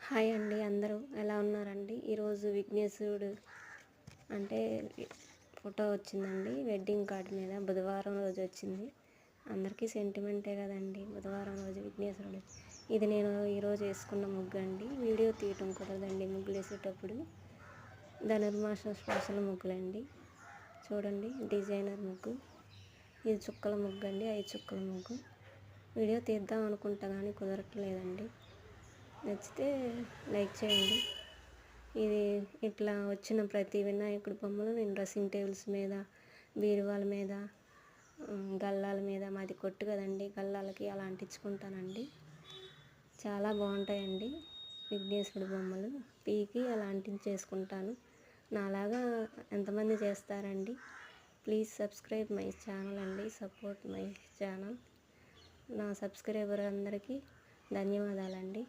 Hi అండి, అందరూ ఎలా ఉన్నారండి? ఈరోజు విఘ్నేశ్వరుడు అంటే ఫోటో వచ్చిందండి వెడ్డింగ్ కార్డ్ మీద. బుధవారం రోజు వచ్చింది. అందరికీ సెంటిమెంటే కదండి బుధవారం రోజు విఘ్నేశ్వరుడు. ఇది నేను ఈరోజు వేసుకున్న ముగ్గు అండి. వీడియో తీయటం కుదరదండి ముగ్గులు వేసేటప్పుడు. ధనుర్మాసం స్పెషల్ ముగ్గులండి. చూడండి, డిజైనర్ ముగ్గు. ఇది చుక్కల ముగ్గు అండి, 5 చుక్కల ముగ్గు. వీడియో తీద్దాం అనుకుంటా కానీ కుదరట్లేదండి. నచ్చితే లైక్ చేయండి. ఇది ఇట్లా వచ్చిన ప్రతి వినాయకుడి బొమ్మలు నేను డ్రెస్సింగ్ టేబుల్స్ మీద, బీరువాల మీద, గల్లాల మీద, మాది కొట్టు కదండి, గల్లాలకి అలా అంటించుకుంటానండి. చాలా బాగుంటాయండి విఘ్నేశ్వరుడి బొమ్మలు. పీకి అలా అంటించేసుకుంటాను. నాలాగా ఎంతమంది చేస్తారండి? ప్లీజ్ సబ్స్క్రైబ్ మై ఛానల్ అండి, సపోర్ట్ మై ఛానల్. నా సబ్స్క్రైబర్ అందరికీ ధన్యవాదాలండి.